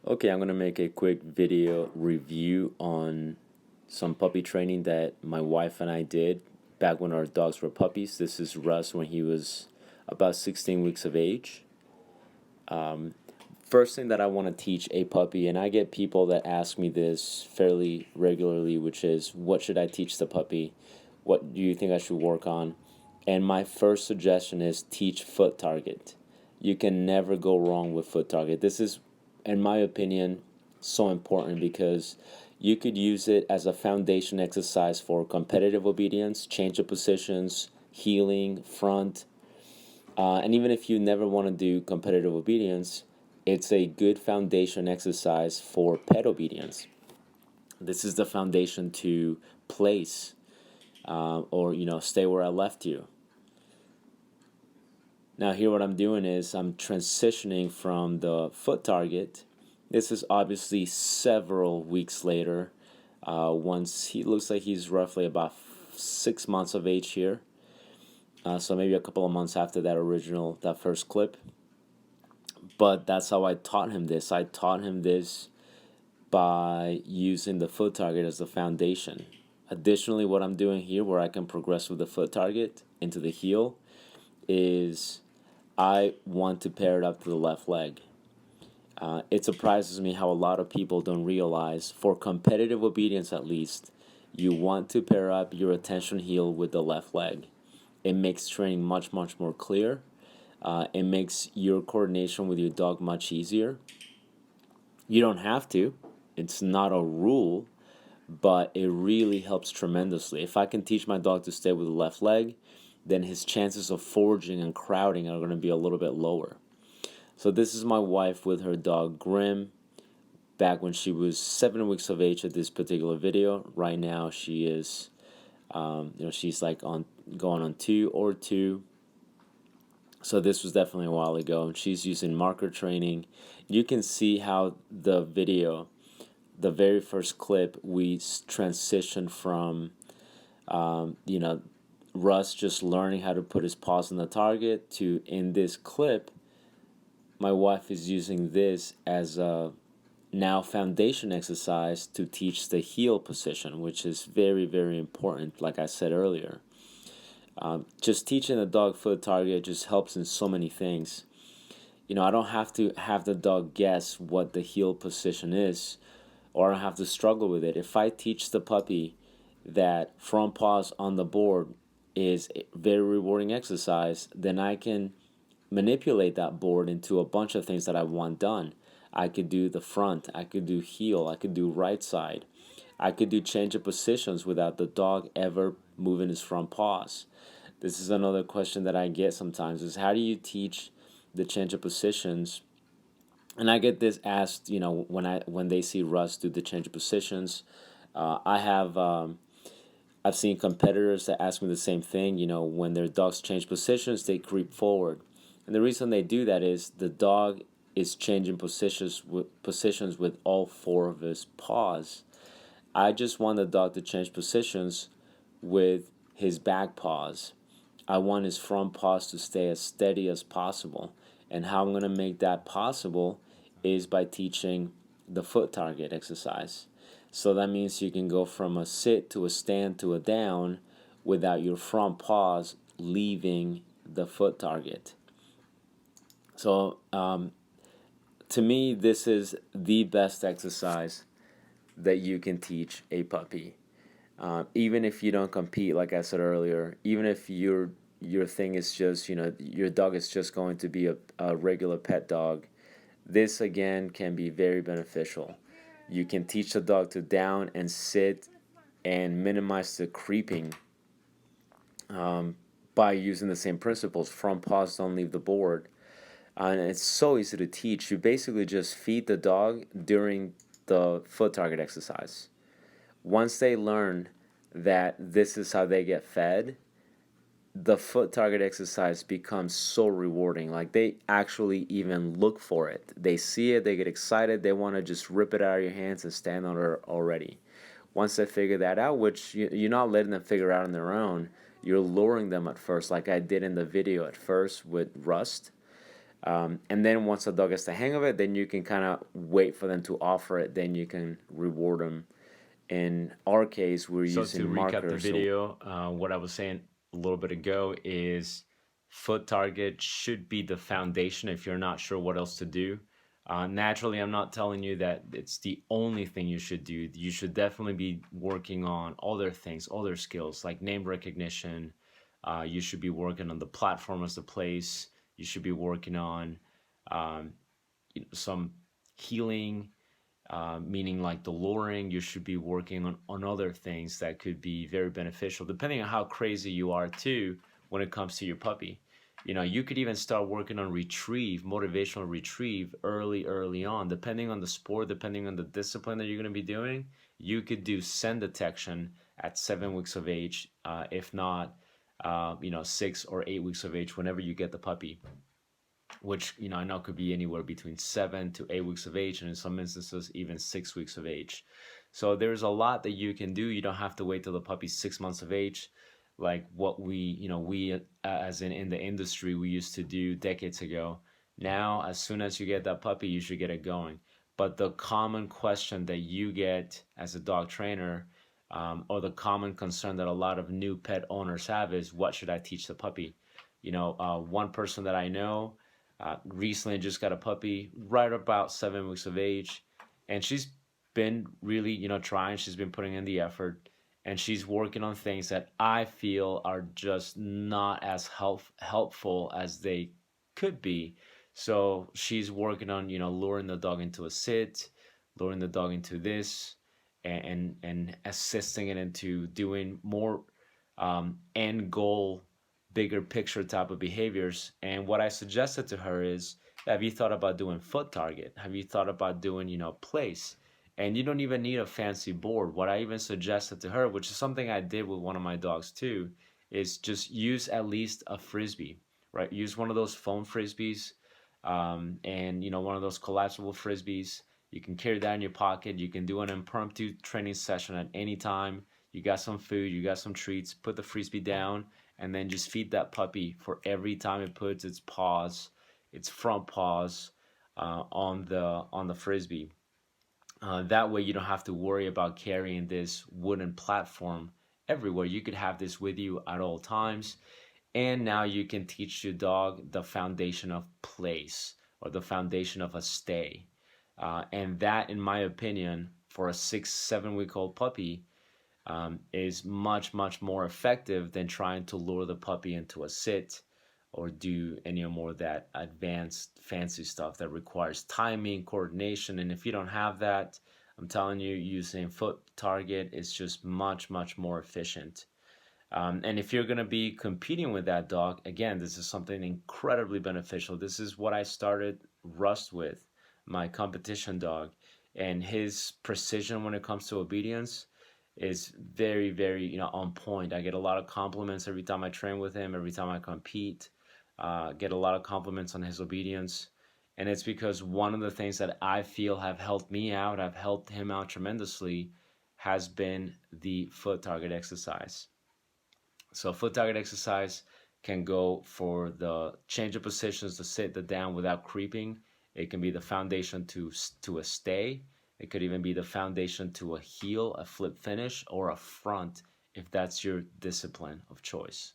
Okay, I'm gonna make a quick video review on some puppy training that my wife and I did back when our dogs were puppies. This is Russ when he was about 16 weeks of age. First thing that I want to teach a puppy, and I get people that ask me this fairly regularly, which is, what should I teach the puppy? What do you think I should work on? And my first suggestion is teach foot target. You can never go wrong with foot target. This is, in my opinion, so important because you could use it as a foundation exercise for competitive obedience, change of positions, heeling, front, and even if you never want to do competitive obedience, it's a good foundation exercise for pet obedience. This is the foundation to place, or stay where I left you. Now here what I'm doing is I'm transitioning from the foot target. This is obviously several weeks later. Once he looks like he's roughly about 6 months of age here. So maybe a couple of months after that first clip. But that's how I taught him this. I taught him this by using the foot target as the foundation. Additionally, what I'm doing here, where I can progress with the foot target into the heel, is I want to pair it up to the left leg. It surprises me how a lot of people don't realize, for competitive obedience at least, you want to pair up your attention heel with the left leg. It makes training much, much more clear. It makes your coordination with your dog much easier. You don't have to. It's not a rule, but it really helps tremendously. If I can teach my dog to stay with the left leg, then his chances of foraging and crowding are going to be a little bit lower. So this is my wife with her dog Grim back when she was 7 weeks of age at this particular video. Right now she is, she's like going on 2. So this was definitely a while ago, and she's using marker training. You can see how the video, the very first clip, we transitioned from, Russ just learning how to put his paws on the target to, in this clip, my wife is using this as a now foundation exercise to teach the heel position, which is very, very important, like I said earlier. Just teaching the dog foot target just helps in so many things. I don't have to have the dog guess what the heel position is, or I don't have to struggle with it. If I teach the puppy that front paws on the board is a very rewarding exercise, then I can manipulate that board into a bunch of things that I want done. I could do the front, I could do heel, I could do right side. I could do change of positions without the dog ever moving his front paws. This is another question that I get sometimes, is how do you teach the change of positions? And I get this asked, when they see Russ do the change of positions. I've seen competitors that ask me the same thing. When their dogs change positions, they creep forward, and the reason they do that is the dog is changing positions with all 4 of his paws. I just want the dog to change positions with his back paws. I want his front paws to stay as steady as possible. And how I'm going to make that possible is by teaching the foot target exercise. So that means you can go from a sit to a stand to a down without your front paws leaving the foot target. So to me, this is the best exercise that you can teach a puppy. Even if you don't compete, like I said earlier, even if your thing is just, your dog is just going to be a regular pet dog, this again can be very beneficial. You can teach the dog to down and sit and minimize the creeping by using the same principles. Front paws don't leave the board. And it's so easy to teach. You basically just feed the dog during the foot target exercise. Once they learn that this is how they get fed, the foot target exercise becomes so rewarding. Like, they actually even look for it. They see it, they get excited, they want to just rip it out of your hands and stand on it already. Once they figure that out, which you're not letting them figure out on their own, you're luring them at first, like I did in the video at first with Rust. And then once the dog gets the hang of it, then you can kind of wait for them to offer it. Then you can reward them. In our case, we're So to using recap the markers. So video, what I was saying a little bit ago is foot target should be the foundation if you're not sure what else to do. Naturally, I'm not telling you that it's the only thing you should do. You should definitely be working on other things, other skills like name recognition. You should be working on the platform as the place. You should be working on um, some healing, meaning like the luring. You should be working on other things that could be very beneficial, depending on how crazy you are too when it comes to your puppy. You could even start working on retrieve, motivational retrieve early on, depending on the sport, depending on the discipline that you're going to be doing. You could do scent detection at 7 weeks of age, if not, 6 or 8 weeks of age, whenever you get the puppy, which I know could be anywhere between 7 to 8 weeks of age, and in some instances even 6 weeks of age. So there's a lot that you can do. You don't have to wait till the puppy's 6 months of age, like what we as in the industry we used to do decades ago. Now, as soon as you get that puppy, you should get it going. But the common question that you get as a dog trainer, or the common concern that a lot of new pet owners have is, what should I teach the puppy? One person that I know recently just got a puppy right about 7 weeks of age, and she's been really, trying. She's been putting in the effort, and she's working on things that I feel are just not as helpful as they could be. So she's working on, luring the dog into a sit, luring the dog into this, and assisting it into doing more end goal, bigger picture type of behaviors. And what I suggested to her is, have you thought about doing foot target? Have you thought about doing, place? And you don't even need a fancy board. What I even suggested to her, which is something I did with one of my dogs too, is just use at least a frisbee, right? Use one of those foam frisbees, and one of those collapsible frisbees. You can carry that in your pocket. You can do an impromptu training session at any time. You got some food, you got some treats, put the frisbee down, and then just feed that puppy for every time it puts its front paws, on the frisbee. That way, you don't have to worry about carrying this wooden platform everywhere. You could have this with you at all times, and now you can teach your dog the foundation of place, or the foundation of a stay. And that, in my opinion, for a 6, 7 week old puppy, is much, much more effective than trying to lure the puppy into a sit, or do any more of that advanced, fancy stuff that requires timing, coordination. And if you don't have that, I'm telling you, using foot target is just much, much more efficient. And if you're going to be competing with that dog, again, this is something incredibly beneficial. This is what I started Rust with, my competition dog. And his precision when it comes to obedience is very, very, on point. I get a lot of compliments every time I train with him, every time I compete. Get a lot of compliments on his obedience. And it's because one of the things that I feel have helped me out, have helped him out tremendously, has been the foot target exercise. So foot target exercise can go for the change of positions, the sit, the down without creeping. It can be the foundation to a stay. It could even be the foundation to a heel, a flip finish, or a front, if that's your discipline of choice.